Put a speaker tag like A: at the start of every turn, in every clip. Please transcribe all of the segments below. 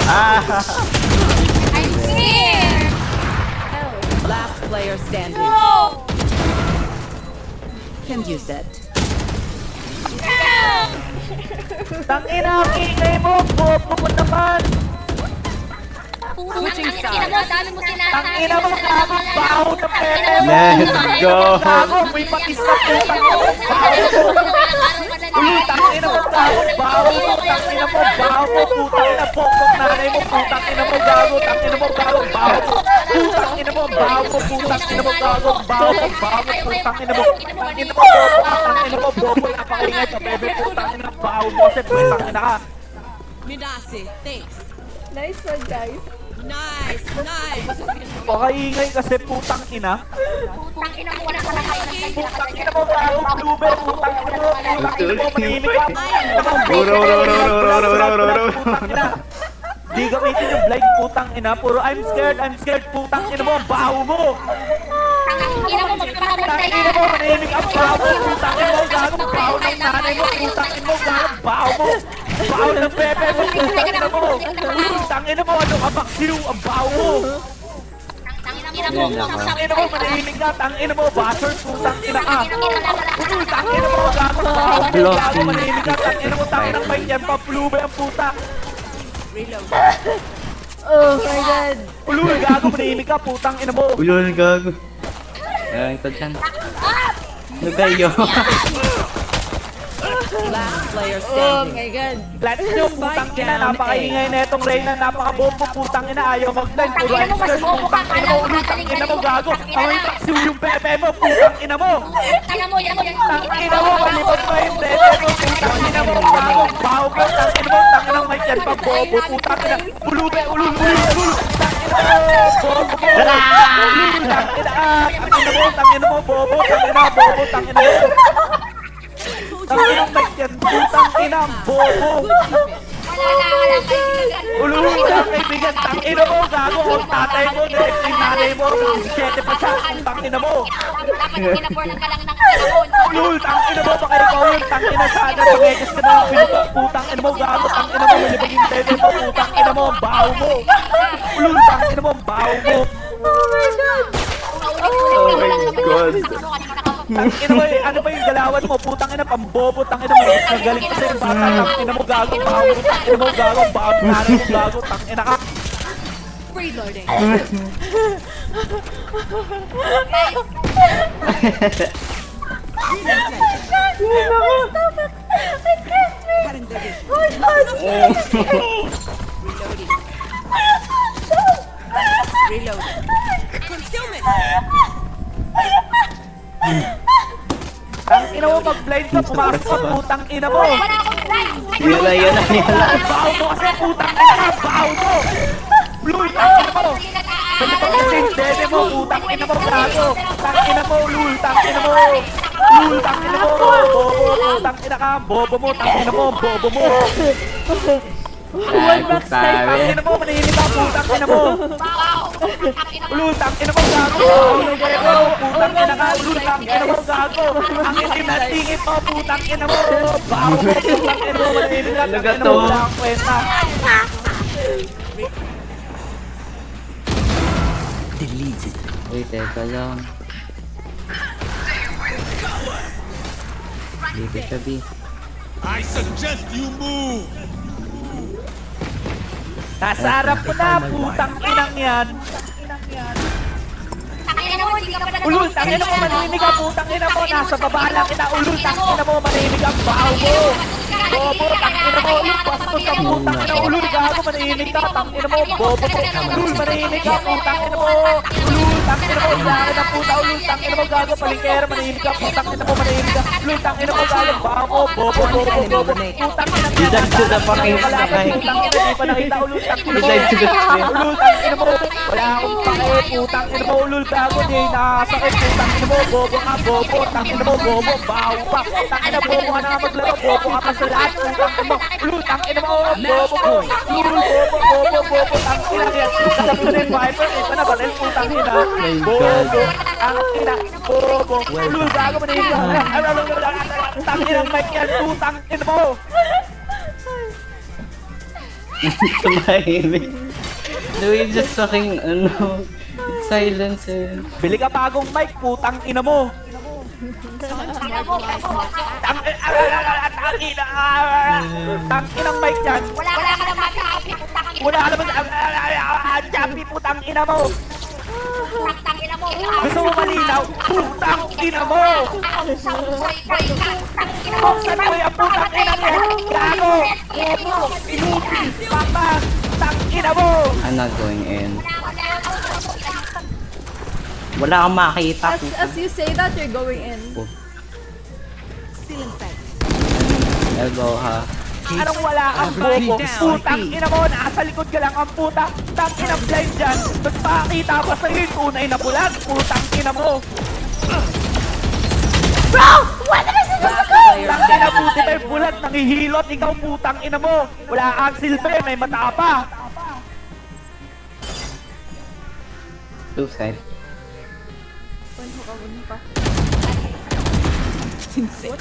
A: I'm scared!
B: Last player standing.
A: No!
B: Can use that.
C: Tangina, ang ingay mo! Bobo mo naman!
A: Switching sides. Dami mo sinasabi.
C: Tangina mo, gago! Baho na pere mo!
D: Let's go!
C: Gago! May patis na putang mo! Baho mo! Uy, tangina mo, gago! Baho mo! Tangina mo, baho mo! Putang ina, pokok nanay mo! Putang ina mo, gago! Tangina mo, gago! Baho mo! Putang ina mo, baho mo! Putang ina mo, gago! Baho mo! Baho mo! Putang ina mo! Tangina mo, bobo! Tangina mo, bobo! Napakaingay ka, bebe! Putang ina, baho mo! Kasi putang ina ka!
B: Midasi, thanks.
E: Nice one, guys.
B: Nice, nice.
C: Pakaingay kasi putang ina!
A: Putang ina mo, wala ka lang kayo ng
C: Putang ina mo, gago! Blueber! Putang ina mo! Putang ina mo! Manimik ka! Putang ina! Di gamitin yung blind putang ina! Puro I'm scared! Putang ina mo! Ang baho mo!
A: Ina mo, magpapakamatay
C: Putang ina mo! Manimik ang baho mo! Putang ina mo! Gago! Baho ng nanay mo! Putang ina mo! Gago! Baho mo! Baho ng pepe mo! Putang ina mo! Putang ina mo! Ano ka baksiw? Ang baho mo!
A: Ina mo,
C: Putang ina mo! Manimik ka! Tang ina mo! Buzzer! Putang ina ka! Putang ina mo! Gago! Baho mo! Gago! Manimik ka! Tang ina mo! Tang ina ng bike yan! Papluba ang puta!
E: Oh my god.
C: Ulul! Gago! Manimik ka! Putang ina mo!
D: Ulol, gago. Ito dyan. Ano kayo?
B: Last player
E: Oh
B: standing.
E: my god.
C: Let's go! Putang ina! Napakaingay na itong Reyna! Napakabobo! Putang ina! Ayaw mag-blind! Puro I'm scared! Putang ina mo! Ulul! Tang ina mo! Gago! Ang taksiw yung pepe mo! Putang ina mo!
A: ina mo, yan mo, yan mo.
C: Tang ina mo! Malipot pa yung pepe mo! Putang ina mo! Gago! Baho mo! Tang ina mo! Tang ina may yan pa! Bobo! Putang ina! Ulube! Ulul! Tang ina mo! Bobo! Ulul! Tang ina! Tang ina mo! Tang ina mo! Bobo! Tang ina! Bobo! Tang ina mo! Tang ina may yan! Putang ina! Bobo!
A: Wala kayo.
C: Ulul! Tang kaibigan! Tang ina mo! Gago! Ang tatay mo! Direkting nanay mo! 7 pa siya! Tang ina mo!
A: Dapat pinabornan ka lang ng panahon.
C: Ulul! Tang ina mo! Baka ikaw yun! Tang ina sana! Pag-edges ka na ng pinto! Putang ina mo! Gago! Tang ina mo! Malibag yung tete mo! Putang ina mo! Ang baho mo! Ulul! Tang ina mo! Ang baho mo!
D: Oh my god.
C: Tang ina mo! Ano ba yung galawan mo? Putang ina! Pambobo! Tang ina mo! Mas nagaling kasi yung bata! Tang ina mo! Gago! Baho mo! Tang ina mo! Gago! Baho mo! Nanay mo! Gago! Tang ina ka!
B: Reloading. Reloading. Concealment.
C: Tang ina mo! Mag-blind ka! Pumasok ka! Putang ina mo!
D: Yun na, yun na, yun na.
C: Baho mo kasi! Putang ina ka! Baho mo! Ulul! Tang ina mo! Pwede pa kasi yung dede mo! Putang ina mo! Gago! Tang ina mo! Ulul! Tang ina mo! Ulul! Tang ina mo! Bobo! Putang ina ka! Bobo mo! Tang ina mo! Bobo mo!
D: Gago
C: Tang
D: tayo.
C: ina mo! Manihimik ka! Putang ina mo! Ulul! Tang ina mo! Gago! Baho ng gago! Putang ina ka! Ulul! Tang ina mo! Gago! Ang itim na tingin mo! Putang ina mo! Baho mo! Putang ina mo! Manihimik ka! Tang ina mo! Wala kang kwenta!
D: Uy, teka lang. Dito siya, B.
F: I suggest you move.
C: Nasa harap mo na! Putang inang yan! Ulul! Tang ina mo! Manihimik ka! Putang ina mo! Nasa baba lang kita! Ulul! Tang ina mo! Manihimik ka! Baho mo! Bobo! Tang ina mo! Ulul! Pasto sa putang ina! Ulul! Gago! Manihimik ka! Tang ina mo! Bobo mo! Ulul! Manihimik ka! Putang ina mo! Ulul! Tang ina mo! Ulul! na puta! Ulul! Tang ina mo! Gago! Palingkera! Manihimik ka! Putang ina mo! Manihimik ka! Ulul! Tang ina mo! Gago! Baho mo! Bobo! Bobo! Putang ina mo!
D: Design to the fucking
C: Kalaban!
D: sky.
C: Putang ina! Di pa nakita! Ulul! Tang ina mo!
D: Design to the sky.
C: Ulul! Tang ina mo! Wala akong pake! Putang ina mo! Ulul! Gago! Di nakasakit! Putang ina mo! Bobo ka! Bobo! Tang ina mo! Bobo! Baho pa! Tang ina! Bobo ka na maglaro! Bobo ka pa sa lahat! Putang ina mo! Ulul! Tang ina mo! Bobo mo! Ulul! Bobo! Bobo! Tang ina! Kasap ko na yung Viper! Ito na baril! Putang ina! Bobo! Tang ina! Bobo! Ulul! Gago! Manihimik ka! Tang ina! Mike yan! Putang ina mo!
D: Tumahimik. Louis just fucking, silence eh.
C: Bili ka bagong mic, putang ina mo. Tangin ang mic yan.
A: Wala ka lang matapi. Putang ina.
C: Wala ka naman. Chappy, putang ina mo.
A: Putang ina mo.
C: Gusto mo malinaw? Putang ina mo.
A: Samboy ka. Putang ina mo.
C: Buksan mo yung putang ina mo. Gago. Bobo. Inuti. Papa. Tang ina mo.
D: I'm not going in. Wala kang makita.
E: As you say that, you're going in.
B: Still in sight.
D: Elbow ha.
C: Anong wala kang bobo? Putang ina mo. Nasa likod ka lang ang puta. Tang ina blind dyan. Tapos makakita ko sa'yo yung tunay na bulag. Putang ina mo.
E: Bro! What am I supposed to do?
C: Tang ina puti may bulag. Nangihilot. Ikaw putang ina mo. Wala kang silbi. May mata pa.
D: Two side.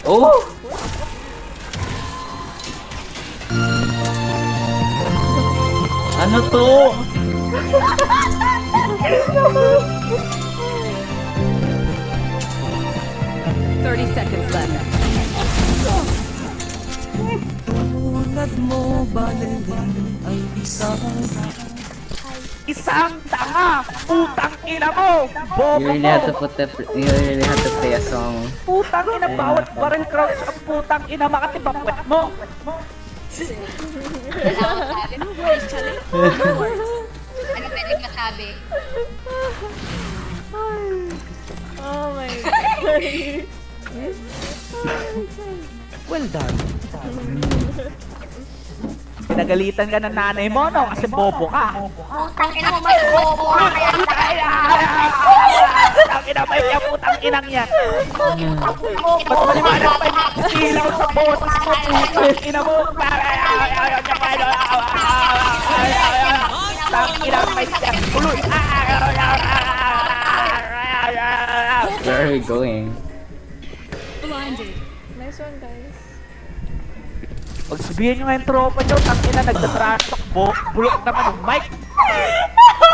D: Oh! Ano to?
B: Thirty seconds left.
C: Isang tanga. Putang ina mo. Bobo
D: You really
C: mo.
D: have to you really have to play a song.
C: Putang ina, bawat barrel crouch ang putang ina, makatibang wet mo.
A: Ano pwedeng masabi?
E: Oh my god.
C: Well done. Pinagalitan ka ng nanay mo, no? Kasi bobo ka.
A: Putang ina mo, mas bobo ka.
C: Putang ina, may yung putang inang yan. Mas maliwanag pa yung silaw sa boses mo, putang ina mo. Putang ina, may yung tuloy.
D: Where are we going?
B: Blinded.
E: Nice one, guys.
C: Pag sabihin nyo nga yung tropa nyo, tang ina, nagtatransok, bulok naman yung mic.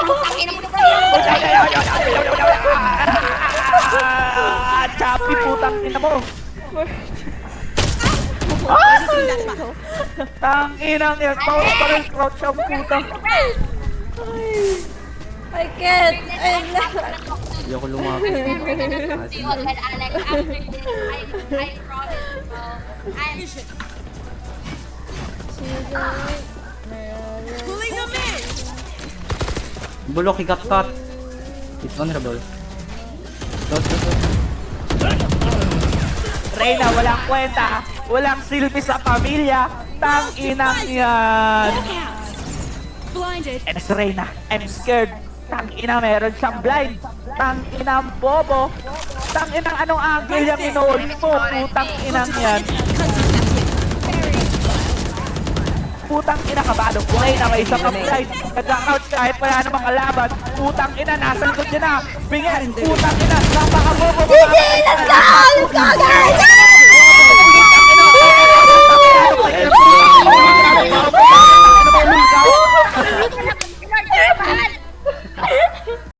A: Putang ina mo na
C: Chappy, putang ina mo. Tang inang yan, parang crouch ang puta.
E: I can't. I'm not.
D: Hindi ako lumapit.
A: Alex, after this, I promise, bro.
B: Pulling them in.
D: Bulok, he got caught. It's vulnerable.
C: Reyna, walang kwenta. Walang silbi sa pamilya. Tang inang yan.
B: Blinded.
C: And si Reyna, I'm scared. Tang ina, meron siyang blind. Tang inang bobo. Tang inang anong angle yung inuul mo. Putang inang yan. Putang ina, kabado ko. Reyna, may isang blind. Nag-couch kahit wala namang kalaban. Putang ina, nasa likod niya na. Bingin, putang ina. Napaka-bobo.
E: Let's go! Let's go, guys!